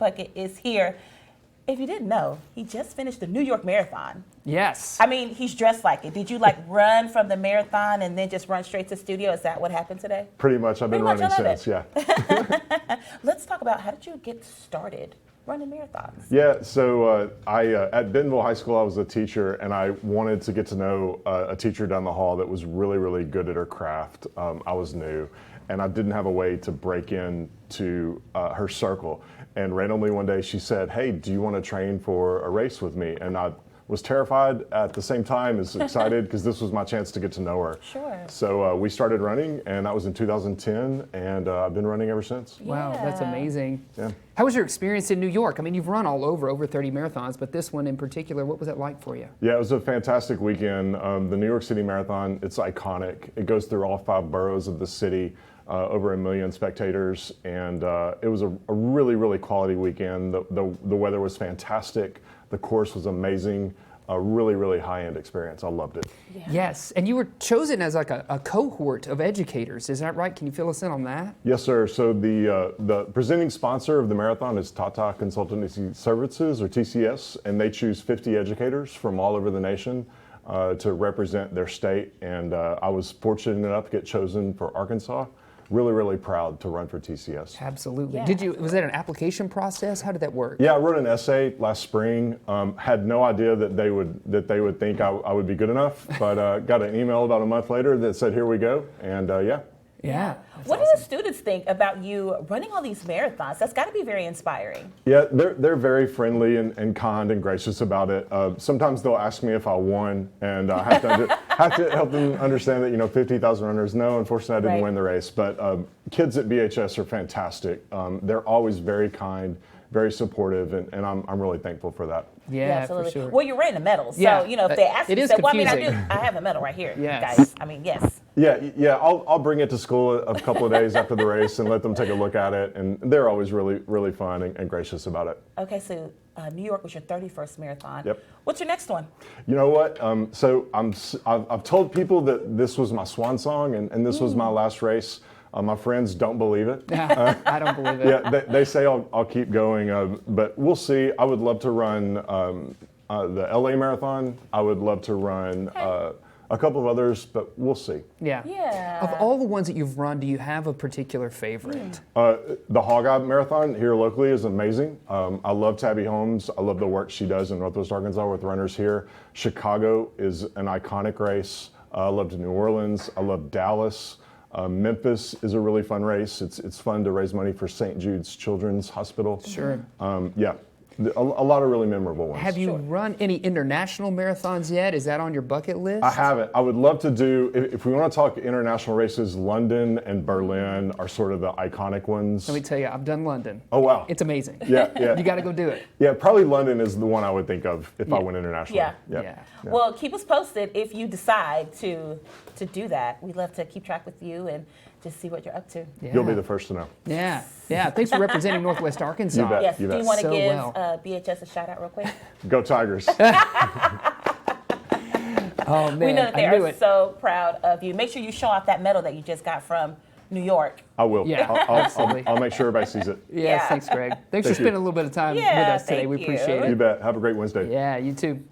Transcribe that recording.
Puckett is here. If you didn't know, he just finished the New York Marathon. Yes. I mean, he's dressed like it. Did you like run from the marathon and then just run straight to studio? Is that what happened today? Pretty much. I've been Pretty much, running I love since, yeah. Let's talk about how did you get started running marathons? Yeah, so at Bentonville High School, I was a teacher, and I wanted to get to know a teacher down the hall that was really, really good at her craft. I was new, and I didn't have a way to break into her circle. And randomly one day she said, "Hey, do you want to train for a race with me?" And I was terrified at the same time as excited because this was my chance to get to know her. Sure. So we started running, and that was in 2010, and I've been running ever since. Wow, that's Yeah. amazing. Yeah. How was your experience in New York? I mean, you've run all over 30 marathons, but this one in particular, what was it like for you? Yeah, it was a fantastic weekend. The New York City Marathon, it's iconic. It goes through all 5 boroughs of the city, over 1 million spectators, and it was a really, really quality weekend. The weather was fantastic. The course was amazing. A really, really high-end experience. I loved it. Yeah. Yes, and you were chosen as like a cohort of educators. Is that right? Can you fill us in on that? Yes, sir. So the presenting sponsor of the marathon is Tata Consultancy Services, or TCS, and they choose 50 educators from all over the nation to represent their state. And I was fortunate enough to get chosen for Arkansas. Really, really proud to run for TCS. Absolutely. Yeah. Was that an application process? How did that work? Yeah, I wrote an essay last spring. Had no idea that they would think I would be good enough, but got an email about a month later that said, "Here we go," and yeah. Yeah. What do the students think about you running all these marathons? That's got to be very inspiring. Yeah, they're very friendly and kind and gracious about it. Sometimes they'll ask me if I won, and I have to help them understand that 50,000 runners. No, unfortunately, I didn't Right. win the race. But kids at BHS are fantastic. They're always very kind, very supportive, and I'm really thankful for that. Yeah, absolutely. for sure. Well, you're wearing a medal, so Yeah. if they ask It you, is say, "Well, I mean, confusing. I have a medal right here, Yes. guys." I mean, yes. Yeah. I'll bring it to school a couple of days after the race and let them take a look at it, and they're always really, really fun and gracious about it. Okay, so New York was your 31st marathon. Yep. What's your next one? You know what? So I've told people that this was my swan song and this was my last race. My friends don't believe it. I don't believe it. Yeah, they say I'll keep going, but we'll see. I would love to run the LA Marathon. I would love to run a couple of others, but we'll see. Yeah. Yeah. Of all the ones that you've run, do you have a particular favorite? The Hog-Eye Marathon here locally is amazing. I love Tabby Holmes. I love the work she does in Northwest Arkansas with runners here. Chicago is an iconic race. I loved New Orleans. I love Dallas. Memphis is a really fun race. It's fun to raise money for St. Jude's Children's Hospital. Sure. Yeah, a lot of really memorable ones. Have you run any international marathons yet? Is that on your bucket list? I haven't. I would love to do, if we want to talk international races, London and Berlin are sort of the iconic ones. Let me tell you, I've done London. Oh, wow. It's amazing. Yeah. You got to go do it. Yeah, probably London is the one I would think of if I went international. Yeah. Well, keep us posted if you decide to do that. We'd love to keep track with you and just see what you're up to. Yeah. You'll be the first to know. Yeah. Thanks for representing Northwest Arkansas. You bet. Yes. Do you want to So give well. BHS a shout out real quick? Go Tigers. Oh man, We know that they I knew are it. so proud of you. Make sure you show off that medal that you just got from New York. I will. Yeah, absolutely. I'll make sure everybody sees it. Yes, Yeah. thanks, Greg. Thanks for Thank you. spending a little bit of time with Yeah, us today. thank We you. appreciate You it. bet. Have a great Wednesday. Yeah, you too.